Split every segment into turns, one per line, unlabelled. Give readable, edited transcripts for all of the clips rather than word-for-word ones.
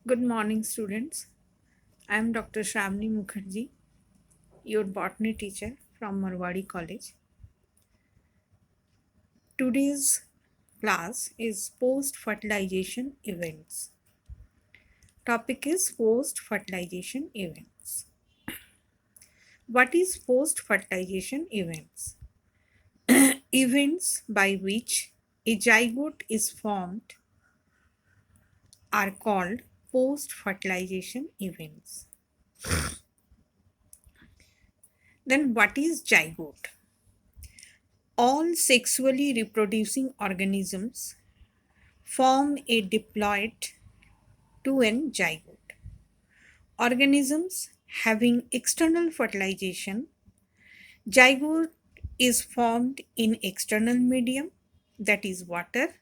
Good morning, students. I am Dr. Shravani Mukherjee, your botany teacher from Marwadi College. Today's class is post fertilization events. Topic is post fertilization events. What is post fertilization events? Events by which a zygote is formed are called post fertilization events. Then, what is zygote? All sexually reproducing organisms form a diploid to an zygote. Organisms having external fertilization, zygote is formed in external medium, that is water,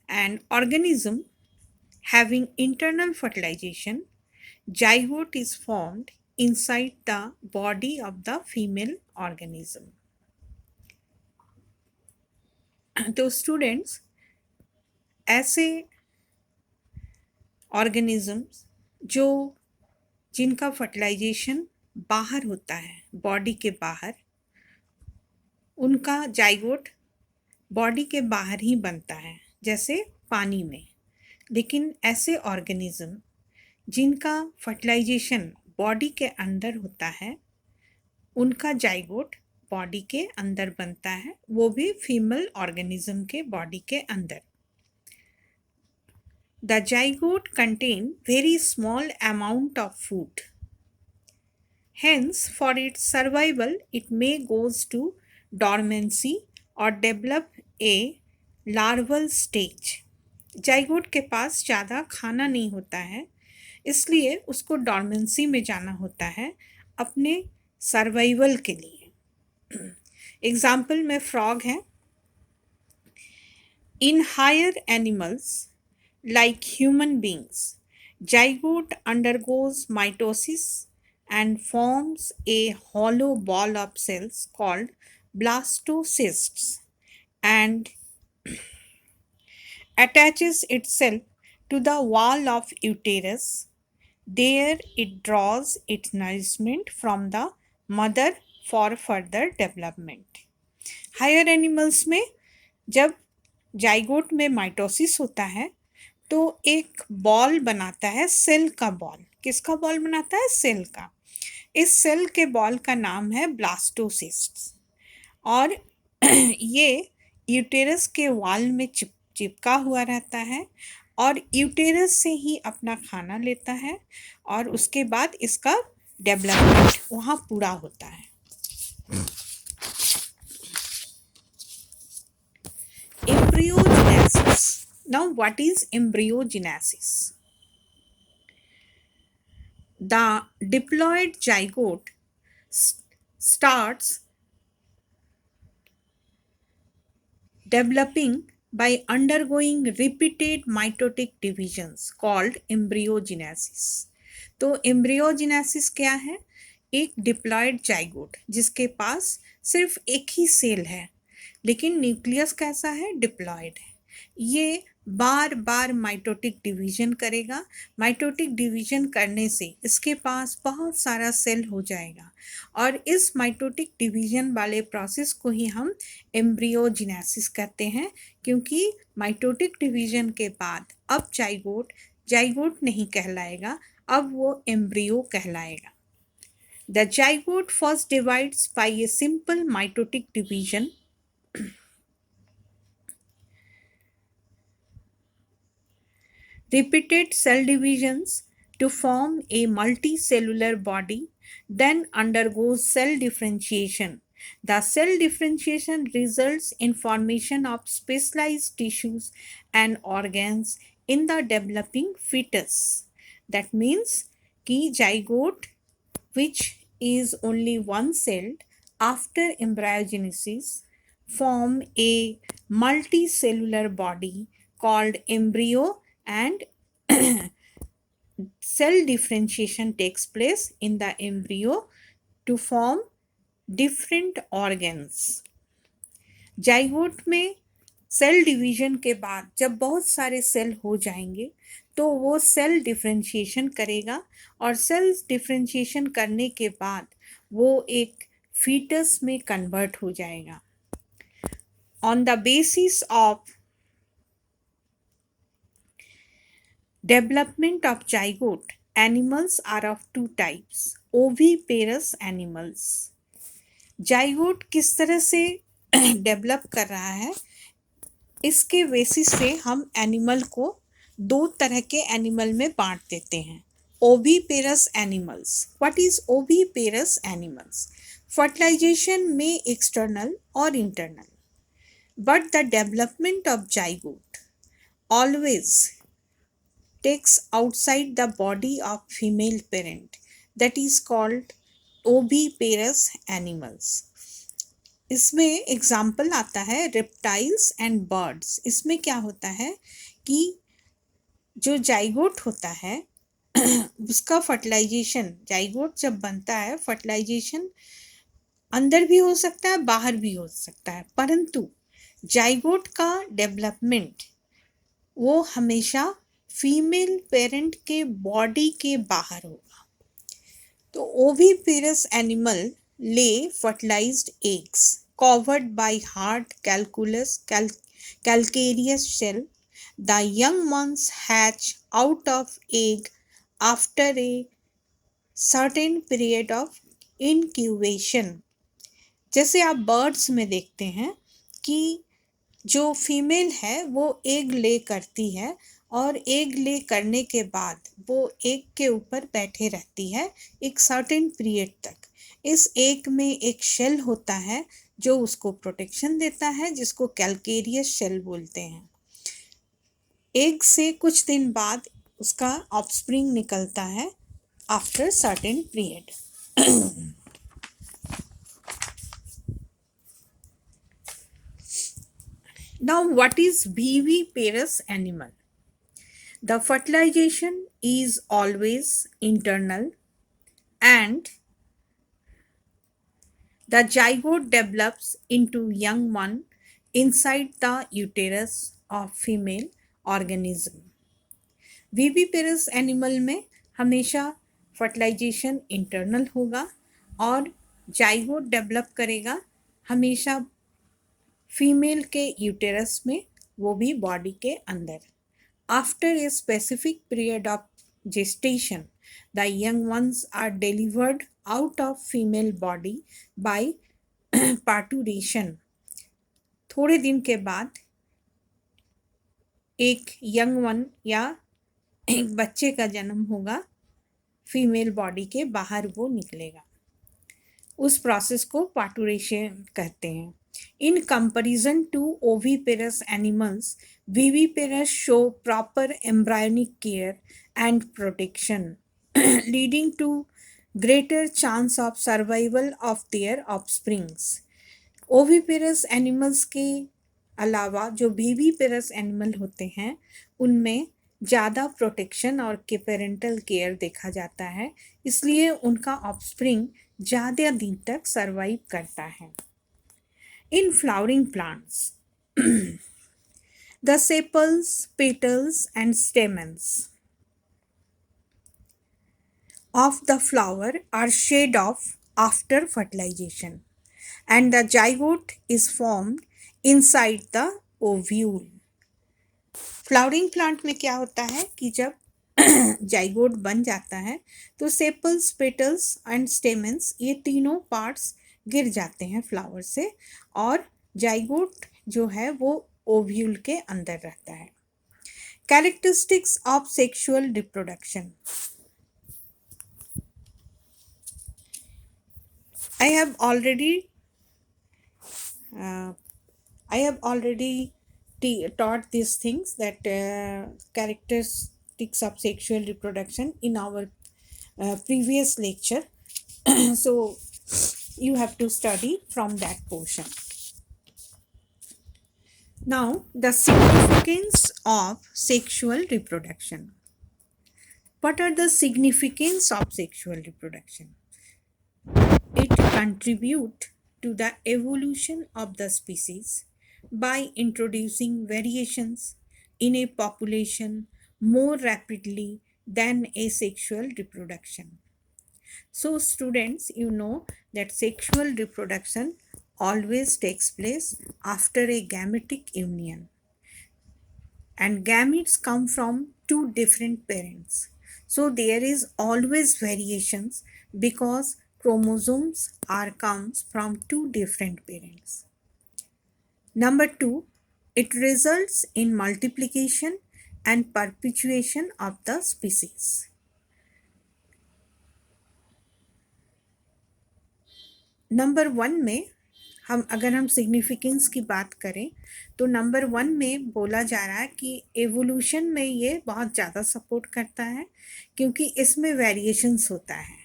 and organism having internal fertilization, zygote is formed inside the body of the female organism. तो students, ऐसे organisms जो जिनका fertilisation बाहर होता है, body के बाहर, उनका जाइगोट बॉडी के बाहर ही बनता है, जैसे पानी में। लेकिन ऐसे ऑर्गेनिज्म जिनका फर्टिलाइजेशन बॉडी के अंदर होता है, उनका जाइगोट बॉडी के अंदर बनता है, वो भी फीमेल ऑर्गेनिज्म के बॉडी के अंदर। The zygote contain very small amount of food. Hence, for its survival, it may goes to dormancy or develop a larval stage. Zygote के पास ज़्यादा खाना नहीं होता है, इसलिए उसको डॉर्मेंसी में जाना होता है अपने सर्वाइवल के लिए। एग्जाम्पल में फ्रॉग है। In higher animals like human beings, zygote undergoes mitosis and forms a hollow ball of cells called blastocysts and attaches itself to the wall of uterus. There it draws its nourishment from the mother for further development. Higher animals में जब zygote में mitosis होता है तो एक ball बनाता है, cell का बॉल। किसका बॉल बनाता है? सेल का। इस सेल के बॉल का नाम है ब्लास्टोसिस्ट और ये यूटेरस के वॉल में चिपका हुआ रहता है और यूटेरस से ही अपना खाना लेता है और उसके बाद इसका डेवलपमेंट वहाँ पूरा होता है। Embryogenesis. Now, what is embryogenesis? The diploid zygote starts developing by undergoing repeated mitotic divisions called embryogenesis. तो embryogenesis क्या है? एक डिप्लॉयड जाइगोट जिसके पास सिर्फ एक ही सेल है, लेकिन न्यूक्लियस कैसा है? डिप्लॉयड है। ये बार बार माइटोटिक डिवीजन करेगा। माइटोटिक डिवीजन करने से इसके पास बहुत सारा सेल हो जाएगा और इस माइटोटिक डिवीजन वाले प्रोसेस को ही हम एम्ब्रियोजेनेसिस कहते हैं, क्योंकि माइटोटिक डिवीजन के बाद अब जाइगोट नहीं कहलाएगा, अब वो एम्ब्रियो कहलाएगा। The zygote first divides by a simple mitotic division. Repeated cell divisions to form a multicellular body, then undergoes cell differentiation. The cell differentiation results in formation of specialized tissues and organs in the developing fetus. That means कि zygote, which is only one celled, after embryogenesis form a multicellular body called embryo and cell differentiation takes place in the embryo to form different organs. Zygote में cell division के बाद जब बहुत सारे cell हो जाएंगे तो वो सेल डिफरेंशिएशन करेगा, और सेल डिफरेंशिएशन करने के बाद वो एक फीटस में कन्वर्ट हो जाएगा। On the basis of development of zygote, animals are of two types, oviparous animals। Zygote किस तरह से डेवलप कर रहा है, इसके बेसिस से हम एनिमल को दो तरह के एनिमल में बांट देते हैं। Oviparous animals. What is oviparous animals? Fertilisation में एक्सटर्नल और internal, but the development of zygote always takes outside the body of female parent, that is called oviparous animals। इसमें एग्जाम्पल आता है रेप्टाइल्स एंड बर्ड्स। इसमें क्या होता है कि जो जाइगोट होता है उसका फर्टिलाइजेशन, जाइगोट जब बनता है फर्टिलाइजेशन अंदर भी हो सकता है बाहर भी हो सकता है, परंतु जाइगोट का डेवलपमेंट वो हमेशा फीमेल पेरेंट के बॉडी के बाहर होगा। तो oviparous animal lay fertilised eggs covered by hard calcareous shell। The young ones hatch out of egg after a certain period of incubation। जैसे आप बर्ड्स में देखते हैं कि जो फीमेल है वो एग ले करती है, और एग ले करने के बाद वो एग के ऊपर बैठे रहती है एक सर्टेन पीरियड तक। इस एग में एक शेल होता है जो उसको प्रोटेक्शन देता है, जिसको कैल्केरियस शेल बोलते हैं। एग से कुछ दिन बाद उसका ऑफस्प्रिंग निकलता है after certain period. Now, what is viviparous animal? The fertilization is always internal, and the zygote develops into young one inside the uterus of female organism। viviparous animal में हमेशा फर्टिलाइजेशन इंटरनल होगा और zygote develop करेगा हमेशा female के uterus में, वो भी बॉडी के अंदर। After a specific period of gestation, the young ones are delivered out of female body by parturition। थोड़े दिन के बाद एक यंग वन या एक बच्चे का जन्म होगा, फीमेल बॉडी के बाहर वो निकलेगा। उस प्रोसेस को पार्टुरेशन कहते हैं। In comparison to oviparous animals, viviparous show proper embryonic care and protection, leading to greater chance of survival of their offsprings। oviparous animals के अलावा जो viviparous animal होते हैं उनमें ज़्यादा प्रोटेक्शन और के पेरेंटल केयर देखा जाता है, इसलिए उनका ऑफस्प्रिंग ज़्यादा दिन तक सर्वाइव करता है। In flowering plants, the sepals, petals and stamens of the flower are shed off after fertilization, and the zygote is formed inside the ovule। Flowering plant में क्या होता है कि जब जाइगोट बन जाता है तो सेपल्स, पेटल्स एंड स्टेमेंस ये तीनों पार्ट्स गिर जाते हैं फ्लावर से, और जाइगोट जो है वो ओव्यूल के अंदर रहता है। Characteristics of sexual reproduction. I have already taught these things, that characteristics of sexual reproduction in our previous lecture। So you have to study from that portion। Now, the significance of sexual reproduction। What are the significance of sexual reproduction? It contributes to the evolution of the species by introducing variations in a population more rapidly than asexual reproduction. So, students, you know that sexual reproduction always takes place after a gametic union, and gametes come from two different parents. So, there is always variations because chromosomes are comes from two different parents. Number two, it results in multiplication and perpetuation of the species. Number one में हम significance की बात करें तो number one में बोला जा रहा है कि एवोल्यूशन में ये बहुत ज़्यादा सपोर्ट करता है क्योंकि इसमें वेरिएशंस होता है।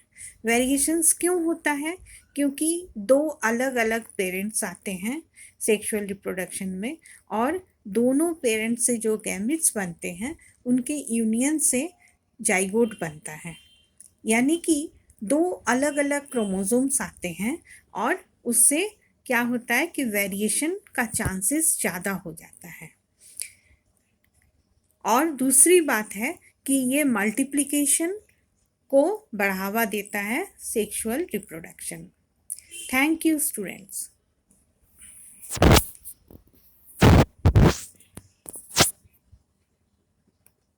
वेरिएशंस क्यों होता है? क्योंकि दो अलग अलग पेरेंट्स आते हैं सेक्सुअल रिप्रोडक्शन में और दोनों पेरेंट्स से जो गैमेट्स बनते हैं उनके यूनियन से जाइगोट बनता है, यानी कि दो अलग अलग क्रोमोसोम्स आते हैं और उससे क्या होता है कि वेरिएशन का चांसेस ज़्यादा हो जाता है। और दूसरी बात है कि ये मल्टीप्लिकेशन को बढ़ावा देता है sexual reproduction. Thank you students.